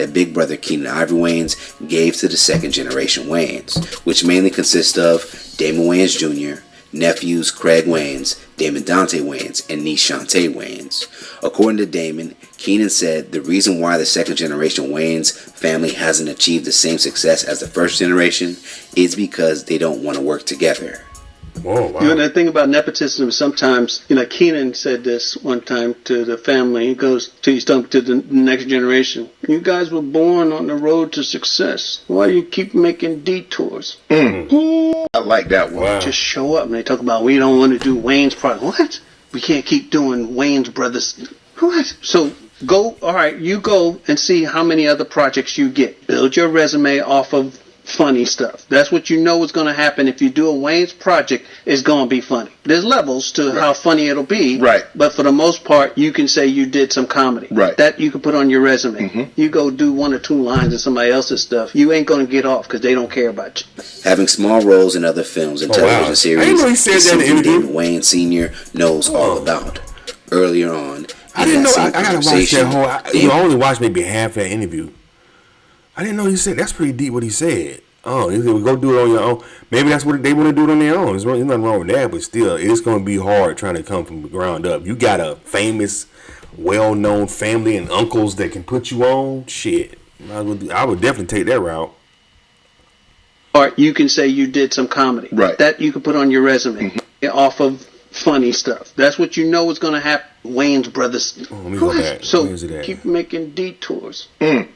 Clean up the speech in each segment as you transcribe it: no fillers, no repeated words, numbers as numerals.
that big brother Keenan Ivory Wayans gave to the second generation Wayans, which mainly consists of Damon Wayans Jr., nephews Craig Wayans, Damon Dante Wayans, and niece Shantae Wayans. According to Damon, Keenan said the reason why the second generation Wayans family hasn't achieved the same success as the first generation is because they don't want to work together. Whoa, wow. The thing about nepotism, sometimes, Keenan said this one time to the family. He goes to the next generation. You guys were born on the road to success. Why do you keep making detours? I like that one. Wow. Just show up. And they talk about, we don't want to do Wayne's project. What? We can't keep doing Wayne's brothers. What? So you go and see how many other projects you get. Build your resume off of funny stuff. That's what you know is going to happen. If you do a Wayne's project, it's going to be funny. There's levels to how funny it'll be. Right. But for the most part, you can say you did some comedy. Right. That you can put on your resume. You go do 1 or 2 lines of somebody else's stuff, you ain't going to get off because they don't care about you. Having small roles in other films and television series, I didn't know he said is that in the something interview. Damon Wayans Sr. knows all about. Earlier on, I didn't know. I gotta watch that whole. I only watched maybe half that interview. I didn't know he said that's pretty deep what he said. Oh, he said, go do it on your own. Maybe that's what they want to do it on their own. There's nothing wrong with that, but still, it's going to be hard trying to come from the ground up. You got a famous, well-known family and uncles that can put you on. Shit, I would definitely take that route. Or you can say you did some comedy. Right. That you can put on your resume off of funny stuff. That's what you know is going to happen. Wayne's brothers. Oh, let me go back. So Where's it at? keep making detours. I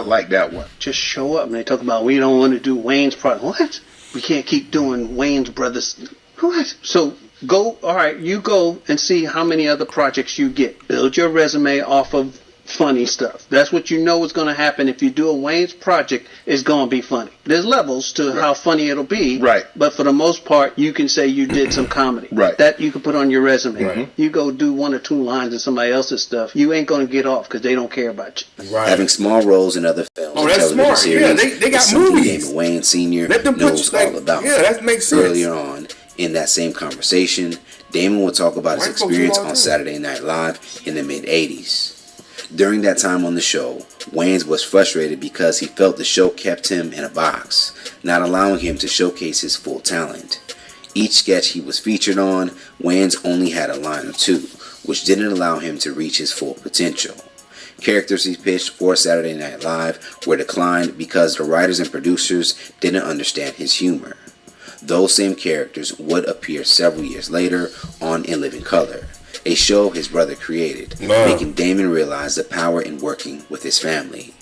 like that one. Just show up. And they talk about, we don't want to do Wayne's project. What? We can't keep doing Wayne's brothers. What? So you go and see how many other projects you get. Build your resume off of funny stuff. That's what you know is going to happen. If you do a Wayne's project, it's going to be funny. There's levels to how funny it'll be. Right. But for the most part, you can say you did some comedy. Right. That you can put on your resume. Right. You go do 1 or 2 lines of somebody else's stuff, you ain't going to get off because they don't care about you. Right. Having small roles in other films and that's television smart. series, Yeah, they got is something movies. Damon Wayans Sr. Let them put knows you, like, all about. yeah, that makes sense. Earlier on, in that same conversation, Damon would talk about his White folks do experience all on that. Saturday Night Live in the mid-'80s. During that time on the show, Wayans was frustrated because he felt the show kept him in a box, not allowing him to showcase his full talent. Each sketch he was featured on, Wayans only had a line or 2, which didn't allow him to reach his full potential. Characters he pitched for Saturday Night Live were declined because the writers and producers didn't understand his humor. Those same characters would appear several years later on In Living Color, a show his brother created, making Damon realize the power in working with his family.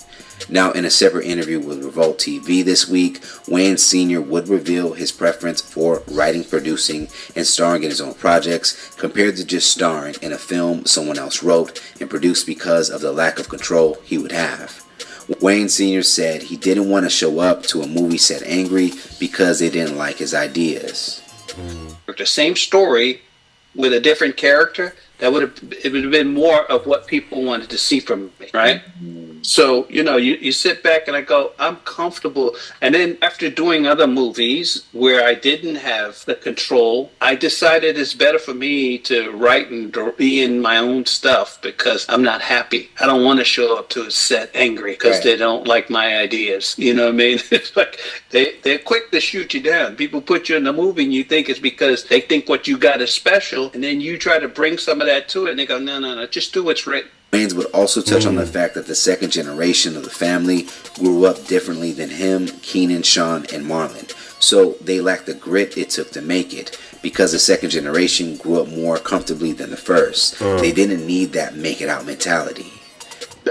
Now, in a separate interview with Revolt TV this week, Wayans Sr. would reveal his preference for writing, producing, and starring in his own projects compared to just starring in a film someone else wrote and produced because of the lack of control he would have. Wayans Sr. said he didn't want to show up to a movie set angry because they didn't like his ideas. The same story with a different character, it would have been more of what people wanted to see from me, right? So, you sit back and I go, I'm comfortable. And then after doing other movies where I didn't have the control, I decided it's better for me to write and be in my own stuff because I'm not happy. I don't want to show up to a set angry because they don't like my ideas. You know what I mean? It's like they're quick to shoot you down. People put you in the movie and you think it's because they think what you got is special. And then you try to bring some of that to it and they go, no, just do what's written. Wayans would also touch on the fact that the second generation of the family grew up differently than him, Keenan, Sean, and Marlon. So they lacked the grit it took to make it, because the second generation grew up more comfortably than the first. They didn't need that make-it-out mentality.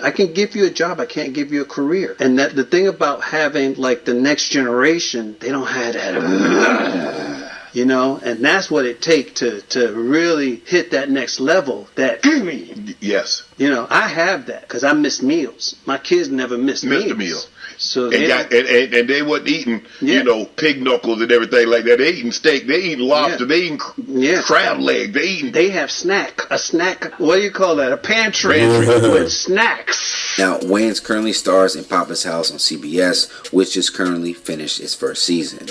I can give you a job, I can't give you a career. And that the thing about having like the next generation, they don't have that. And that's what it takes to really hit that next level. That Yes. I have that because I miss meals. My kids never miss meals. The meal. So and they wasn't eating, pig knuckles and everything like that. They eating steak. They eating lobster. They eating crab leg. They have a snack. What do you call that? A pantry with snacks. Now, Wayans currently stars in Papa's House on CBS, which just currently finished its first season.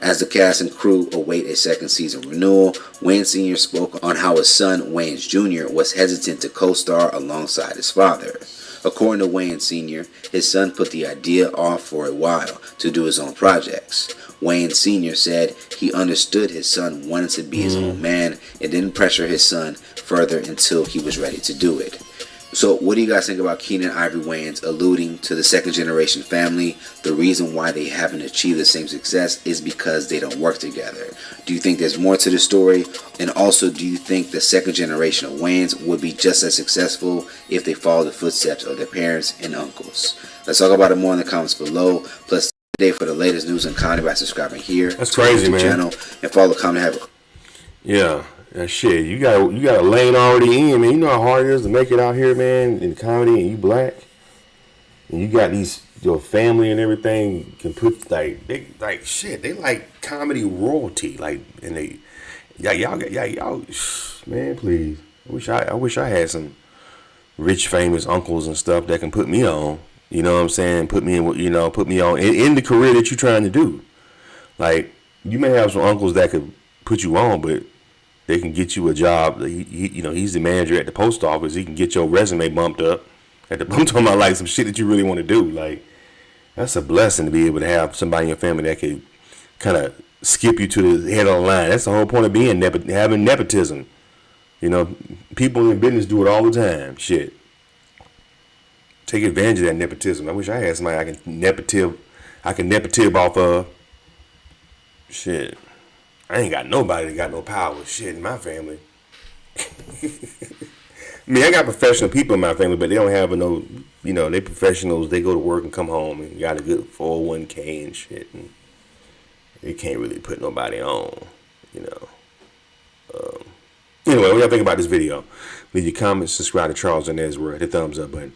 As the cast and crew await a second season renewal, Wayans Sr. spoke on how his son, Wayans Jr., was hesitant to co-star alongside his father. According to Wayans Sr., his son put the idea off for a while to do his own projects. Wayans Sr. said he understood his son wanted to be his own man and didn't pressure his son further until he was ready to do it. So what do you guys think about Keenen Ivory Wayans alluding to the second generation family? The reason why they haven't achieved the same success is because they don't work together. Do you think there's more to the story? And also, do you think the second generation of Wayans would be just as successful if they followed the footsteps of their parents and uncles? Let's talk about it more in the comments below. Plus, today for the latest news and comedy by subscribing here. That's crazy, man. Channel and follow, comment, have it. Yeah. Shit, you got a lane already in, man. You know how hard it is to make it out here, man, in comedy, and you black, and you got your family and everything can put they like comedy royalty, like, and y'all, man, please. I wish I had some rich famous uncles and stuff that can put me on. You know what I'm saying? Put me on in the career that you're trying to do. Like, you may have some uncles that could put you on, but they can get you a job. He's the manager at the post office. He can get your resume bumped up. I'm talking about like some shit that you really want to do. Like, that's a blessing to be able to have somebody in your family that can kind of skip you to the head of the line. That's the whole point of being having nepotism. You know, people in business do it all the time. Shit. Take advantage of that nepotism. I wish I had somebody I can nepotive off of. Shit. I ain't got nobody that got no power shit in my family. I mean, I got professional people in my family, but they don't have no, they professionals. They go to work and come home and got a good 401k and shit. And they can't really put nobody on, Anyway, what y'all think about this video? Leave your comments, subscribe to Charles and Ezra, hit the thumbs up button.